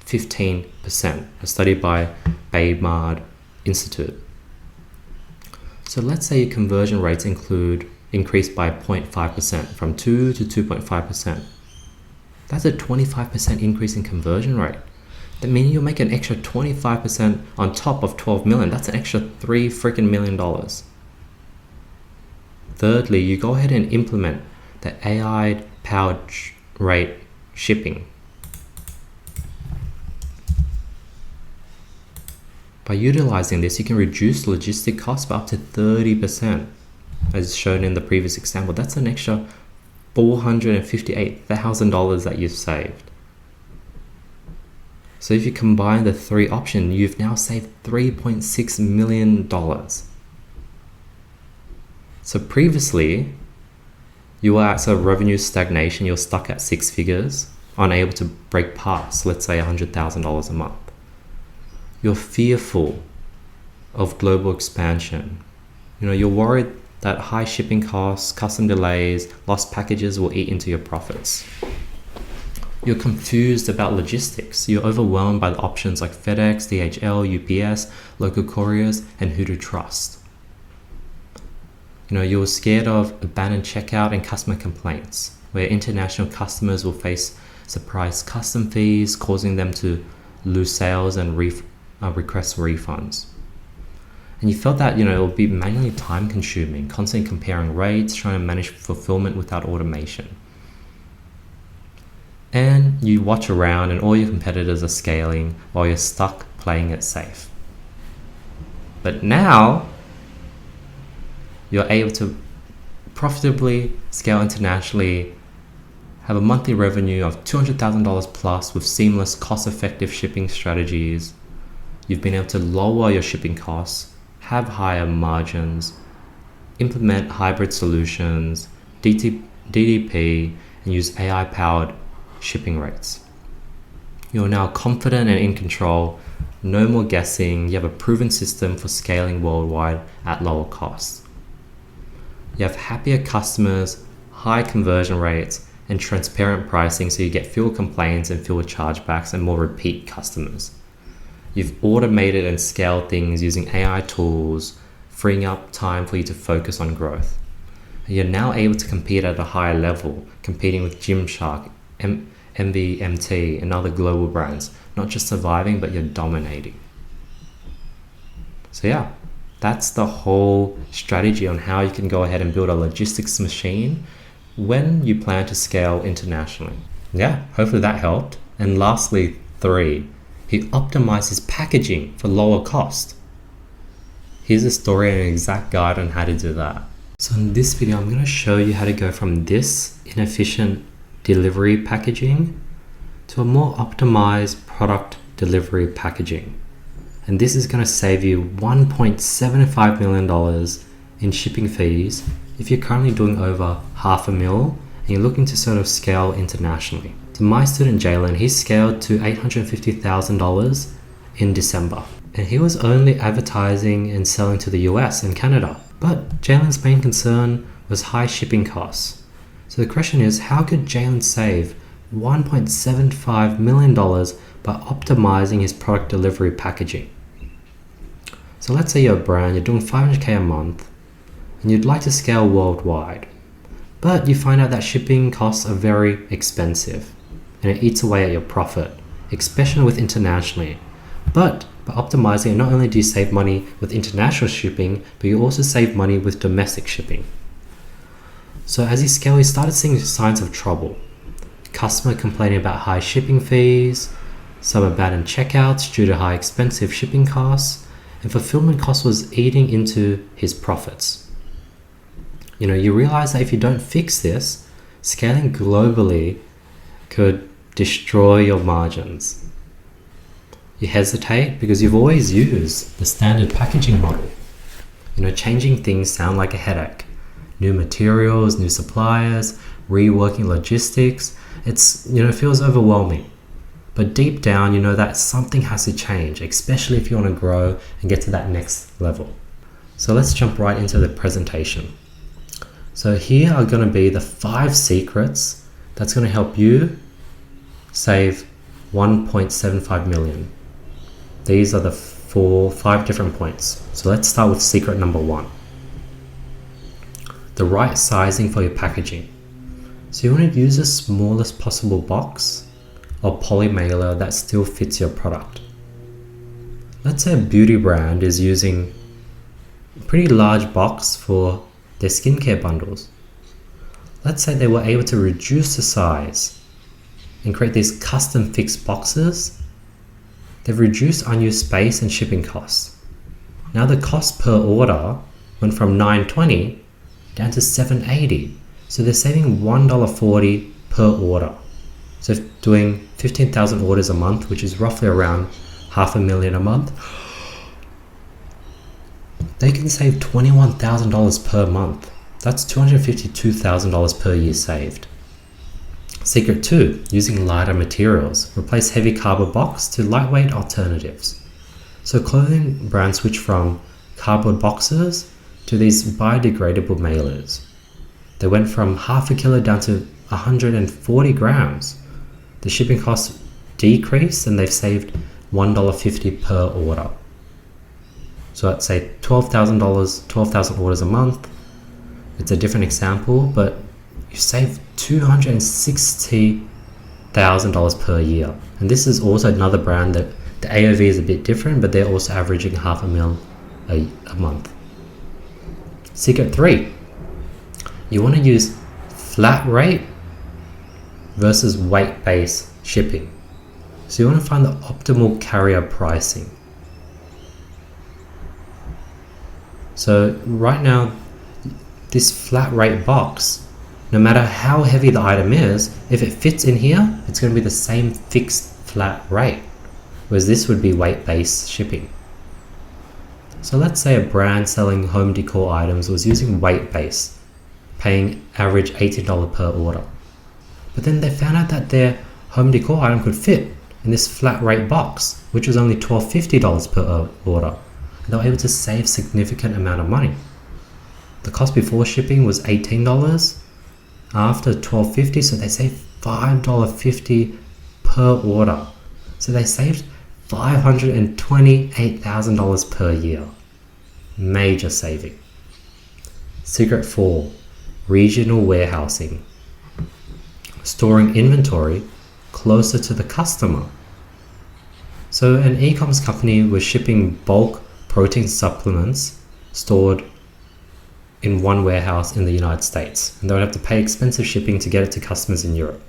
15%, a study by Baymard Institute. So let's say your conversion rates increased by 0.5%, from 2 to 2.5%. That's a 25% increase in conversion rate. That means you'll make an extra 25% on top of 12 million. That's an extra $3 million. Thirdly, you go ahead and implement the AI-powered rate shipping. By utilizing this, you can reduce logistic costs by up to 30%. As shown in the previous example, that's an extra $458,000 that you've saved. So if you combine the three options, you've now saved $3.6 million. So previously, you were at sort of revenue stagnation, you're stuck at 6 figures, unable to break past, let's say $100,000 a month. You're fearful of global expansion. You're worried that high shipping costs, custom delays, lost packages will eat into your profits. You're confused about logistics. You're overwhelmed by the options like FedEx, DHL, UPS, local couriers, and who to trust. You're scared of abandoned checkout and customer complaints, where international customers will face surprise custom fees, causing them to lose sales and request refunds. And you felt that, it will be manually time consuming, constantly comparing rates, trying to manage fulfillment without automation. And you watch around and all your competitors are scaling while you're stuck playing it safe. But now, you're able to profitably scale internationally, have a monthly revenue of $200,000 plus with seamless, cost-effective shipping strategies. You've been able to lower your shipping costs, have higher margins, implement hybrid solutions, DDP, and use AI-powered shipping rates. You're now confident and in control, no more guessing. You have a proven system for scaling worldwide at lower costs. You have happier customers, high conversion rates, and transparent pricing, so you get fewer complaints and fewer chargebacks and more repeat customers. You've automated and scaled things using AI tools, freeing up time for you to focus on growth. You're now able to compete at a higher level, competing with Gymshark, MVMT, and other global brands, not just surviving, but you're dominating. So yeah, that's the whole strategy on how you can go ahead and build a logistics machine when you plan to scale internationally. Yeah, hopefully that helped. And lastly, 3, he optimizes packaging for lower cost. Here's a story and an exact guide on how to do that. So in this video, I'm going to show you how to go from this inefficient delivery packaging to a more optimized product delivery packaging. And this is going to save you $1.75 million in shipping fees if you're currently doing over $500,000 and you're looking to sort of scale internationally. So my student Jalen, he scaled to $850,000 in December. And he was only advertising and selling to the US and Canada. But Jalen's main concern was high shipping costs. So the question is, how could Jalen save $1.75 million by optimizing his product delivery packaging? So let's say you're a brand, you're doing $500K a month, and you'd like to scale worldwide. But you find out that shipping costs are very expensive, and it eats away at your profit, especially with internationally. But by optimizing it, not only do you save money with international shipping, but you also save money with domestic shipping. So as he scaled, he started seeing signs of trouble. Customer complaining about high shipping fees, some abandoned checkouts due to high expensive shipping costs, and fulfillment costs was eating into his profits. You realize that if you don't fix this, scaling globally could destroy your margins. You hesitate because you've always used the standard packaging model. Changing things sound like a headache. New materials, new suppliers, reworking logistics. It feels overwhelming. But deep down, you know that something has to change, especially if you want to grow and get to that next level. So let's jump right into the presentation. So here are going to be the 5 secrets that's going to help you save 1.75 million. These are the 5 different points. So let's start with secret number 1. The right sizing for your packaging. So you want to use the smallest possible box or poly mailer that still fits your product. Let's say a beauty brand is using a pretty large box for their skincare bundles. Let's say they were able to reduce the size and create these custom fixed boxes. They've reduced unused space and shipping costs. Now the cost per order went from $9.20 down to $7.80. So they're saving $1.40 per order. So if doing 15,000 orders a month, which is roughly around $500,000 a month, they can save $21,000 per month. That's $252,000 per year saved. Secret 2, using lighter materials. Replace heavy cardboard box to lightweight alternatives. So clothing brands switch from cardboard boxes to these biodegradable mailers. They went from half a kilo down to 140 grams. The shipping costs decreased and they've saved $1.50 per order. So let's say $12,000, 12,000 orders a month. It's a different example, but you save $260,000 per year. And this is also another brand that the AOV is a bit different, but they're also averaging $500,000 a month. Secret 3, you want to use flat rate versus weight-based shipping. So you want to find the optimal carrier pricing. So right now, this flat rate box, no matter how heavy the item is, if it fits in here, it's going to be the same fixed flat rate, whereas this would be weight-based shipping. So let's say a brand selling home decor items was using weight-based, paying average $18 per order. But then they found out that their home decor item could fit in this flat rate box, which was only $12.50 per order. And they were able to save significant amount of money. The cost before shipping was $18, after $12.50, so they saved $5.50 per order. So they saved $528,000 per year. Major saving. Secret 4, regional warehousing. Storing inventory closer to the customer. So an e-commerce company was shipping bulk protein supplements stored in one warehouse in the United States, and they would have to pay expensive shipping to get it to customers in Europe.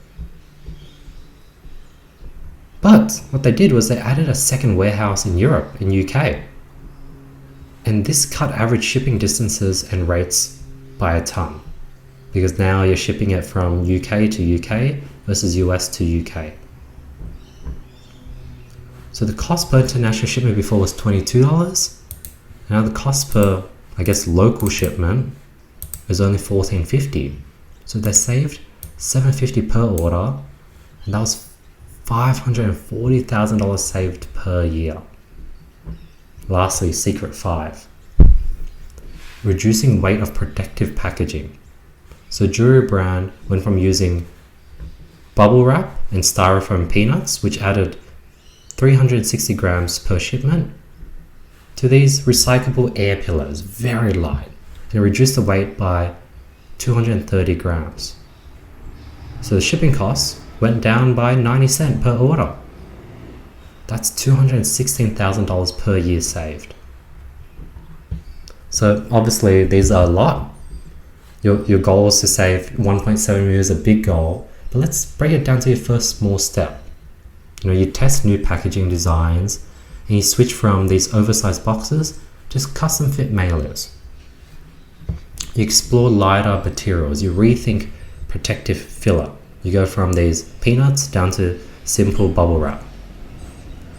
But what they did was they added a second warehouse in Europe, in UK, and this cut average shipping distances and rates by a ton, because now you're shipping it from UK to UK versus US to UK. So the cost per international shipment before was $22. Now the cost per, local shipment is only $14.50. So they saved $7.50 per order, and that was $540,000 saved per year. Lastly, secret 5, reducing weight of protective packaging. So jewelry brand went from using bubble wrap and styrofoam peanuts, which added 360 grams per shipment, to these recyclable air pillows, very light, and reduced the weight by 230 grams. So the shipping costs went down by 90 cents per order. That's $216,000 per year saved. So obviously these are a lot. Your goal is to save 1.7 million is a big goal, but let's break it down to your first small step. You test new packaging designs, and you switch from these oversized boxes to custom fit mailers. You explore lighter materials. You rethink protective filler. You go from these peanuts down to simple bubble wrap.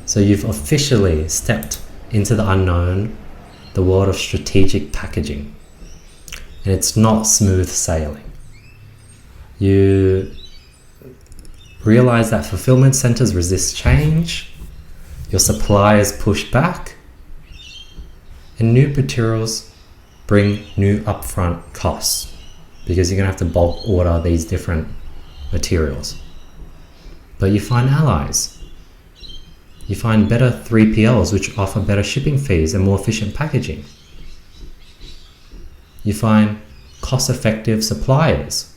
So you've officially stepped into the unknown, the world of strategic packaging. And it's not smooth sailing. You realize that fulfillment centers resist change, your suppliers push back, and new materials bring new upfront costs because you're going to have to bulk order these different materials. But you find allies. You find better 3PLs which offer better shipping fees and more efficient packaging. You find cost-effective suppliers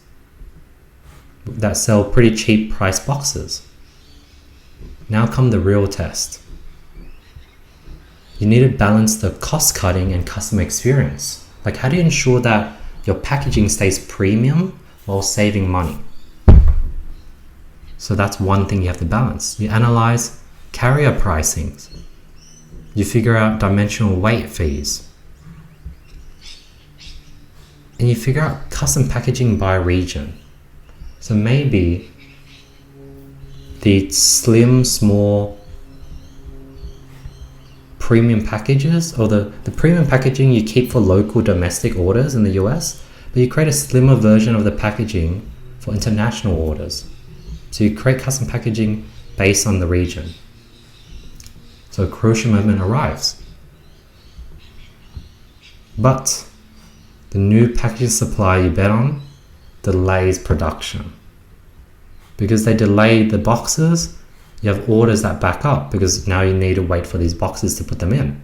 that sell pretty cheap price boxes. Now come the real test. You need to balance the cost cutting and customer experience. Like, how do you ensure that your packaging stays premium while saving money? So that's one thing you have to balance. You analyze carrier pricings. You figure out dimensional weight fees. And you figure out custom packaging by region. So maybe the slim, small premium packages, or the premium packaging you keep for local domestic orders in the US, but you create a slimmer version of the packaging for international orders. So you create custom packaging based on the region. So a crucial moment arrives. But the new packaging supplier you bet on delays production. Because they delay the boxes, you have orders that back up because now you need to wait for these boxes to put them in.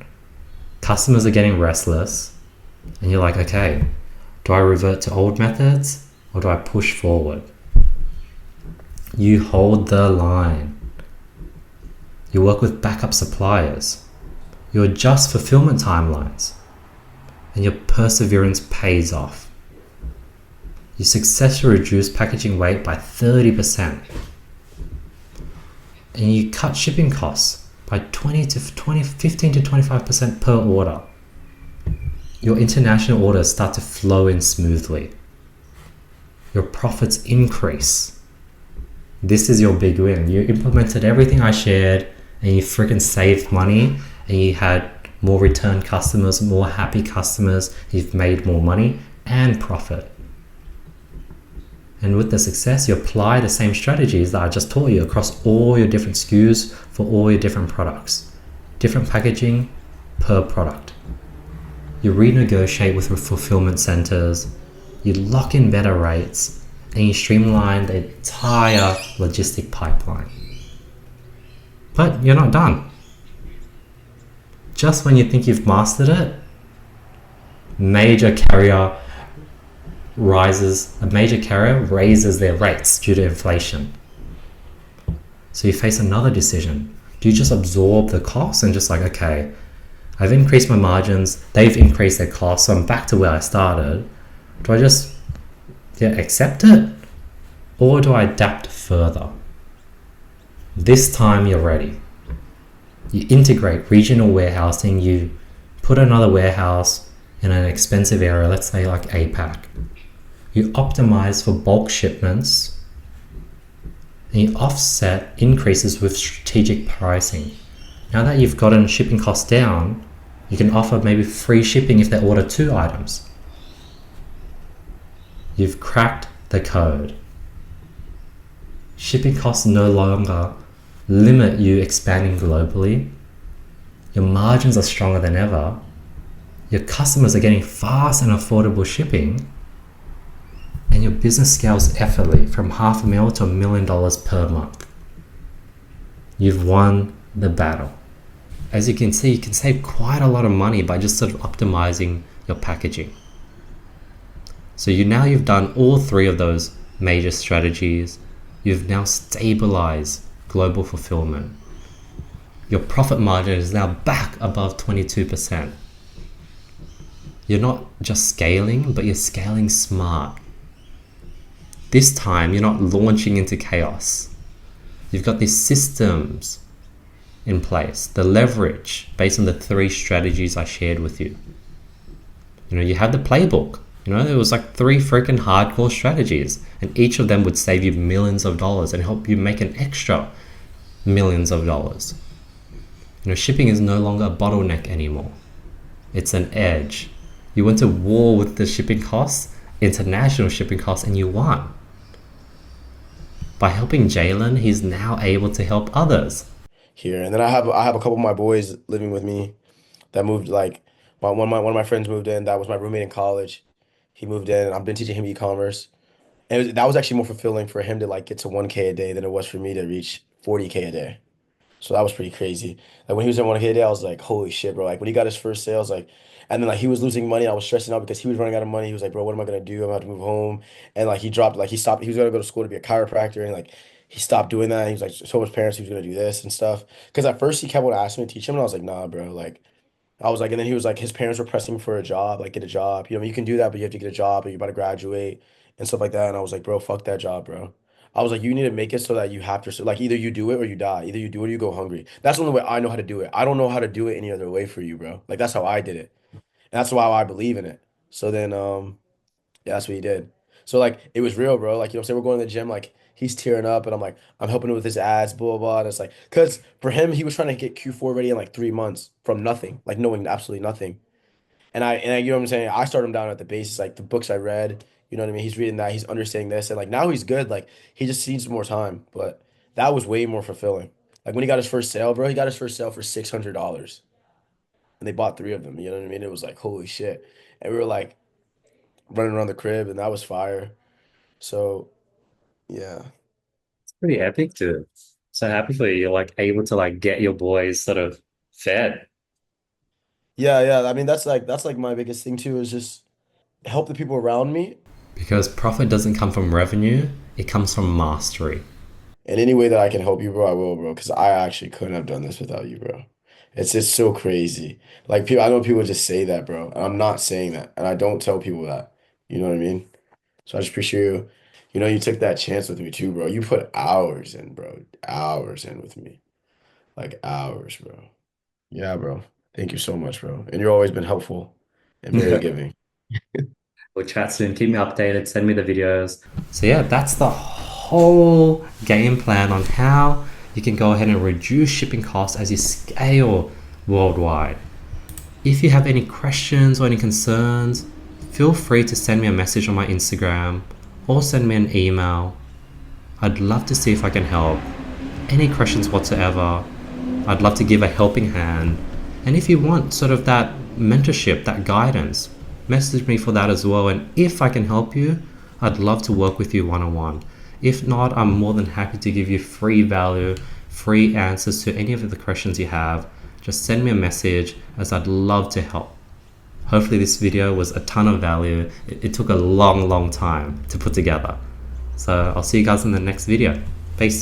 Customers are getting restless and you're like, okay, do I revert to old methods or do I push forward? You hold the line. You work with backup suppliers. You adjust fulfillment timelines. And your perseverance pays off. You successfully reduce packaging weight by 30%. And you cut shipping costs by 15 to 25% per order. Your international orders start to flow in smoothly. Your profits increase. This is your big win. You implemented everything I shared and you freaking saved money and you had more return customers, more happy customers, you've made more money and profit. And with the success, you apply the same strategies that I just taught you across all your different SKUs for all your different products. Different packaging per product. You renegotiate with fulfillment centers, you lock in better rates, and you streamline the entire logistic pipeline. But you're not done. Just when you think you've mastered it, a major carrier raises their rates due to inflation. So you face another decision. Do you just absorb the costs and just like, okay, I've increased my margins, they've increased their costs, so I'm back to where I started. Do I just accept it? Or do I adapt further? This time you're ready. You integrate regional warehousing, you put another warehouse in an expensive area, let's say like APAC. You optimize for bulk shipments and you offset increases with strategic pricing. Now that you've gotten shipping costs down, you can offer maybe free shipping if they order 2 items. You've cracked the code. Shipping costs no longer limit you expanding globally. Your margins are stronger than ever. Your customers are getting fast and affordable shipping. And your business scales effortlessly from $500,000 to $1 million per month. You've won the battle. As you can see, you can save quite a lot of money by just sort of optimizing your packaging. So you've done all 3 of those major strategies. You've now stabilized global fulfillment. Your profit margin is now back above 22%. You're not just scaling, but you're scaling smart. This time, you're not launching into chaos. You've got these systems in place, the leverage based on the 3 strategies I shared with you. You have the playbook. There was like 3 freaking hardcore strategies, and each of them would save you millions of dollars and help you make an extra millions of dollars. Shipping is no longer a bottleneck anymore. It's an edge. You went to war with the shipping costs, international shipping costs, and you won. By helping Jalen, he's now able to help others. Here, and then I have a couple of my boys living with me that moved like one of my friends moved in. That was my roommate in college. He moved in, and I've been teaching him e-commerce. And that was actually more fulfilling for him to like get to 1K a day than it was for me to reach 40K a day. So that was pretty crazy. Like when he was at 1K a day, I was like, holy shit, bro. Like when he got his first sales, like, and then like he was losing money. I was stressing out because he was running out of money. He was like, bro, what am I gonna do? I'm about to move home. And like he dropped, like he stopped. He was gonna go to school to be a chiropractor, and like he stopped doing that. He was like, told his parents he was gonna do this and stuff. Because at first he kept on asking me to teach him, and I was like, nah, bro. Like I was like, and then he was like, his parents were pressing for a job, like get a job. You know, you can do that, but you have to get a job, and you're about to graduate and stuff like that. And I was like, bro, fuck that job, bro. I was like, you need to make it so that you have to, so like, either you do it or you die. Either you do it or you go hungry. That's the only way I know how to do it. I don't know how to do it any other way for you, bro. Like that's how I did it, and that's why I believe in it. So then, yeah, that's what he did. So like, it was real, bro. Like, say we're going to the gym, like he's tearing up, and I'm like, I'm helping him with his ads, blah blah blah. And it's like, cause for him, he was trying to get Q4 ready in like 3 months from nothing, like knowing absolutely nothing. You know what I'm saying? I start him down at the basis, like the books I read, you know what I mean? He's reading that, he's understanding this, and like now he's good. Like he just needs more time. But that was way more fulfilling. Like when he got his first sale, bro, he got his first sale for $600. And they bought three of them, you know what I mean? It was like, holy shit. And we were like running around the crib, and that was fire. So yeah. It's pretty epic, dude. So happy for you. You're like able to like get your boys sort of fed. Yeah, yeah. I mean that's like my biggest thing too, is just help the people around me. Because profit doesn't come from revenue, it comes from mastery. And any way that I can help you, bro, I will, bro. Because I actually couldn't have done this without you, bro. It's just so crazy. Like people, I know people just say that, bro. And I'm not saying that, and I don't tell people that. You know what I mean? So I just appreciate you. You know, you took that chance with me too, bro. You put hours in, bro. Hours in with me. Like hours, bro. Yeah, bro. Thank you so much, bro. And you've always been helpful and very giving. We'll chat soon. Keep me updated. Send me the videos. So yeah, that's the whole game plan on how you can go ahead and reduce shipping costs as you scale worldwide. If you have any questions or any concerns, feel free to send me a message on my Instagram or send me an email. I'd love to see if I can help. Any questions whatsoever, I'd love to give a helping hand. And if you want sort of that mentorship, that guidance, message me for that as well. And if I can help you, I'd love to work with you one-on-one. If not, I'm more than happy to give you free value, free answers to any of the questions you have. Just send me a message, as I'd love to help. Hopefully this video was a ton of value. It took a long time to put together. So I'll see you guys in the next video. Peace.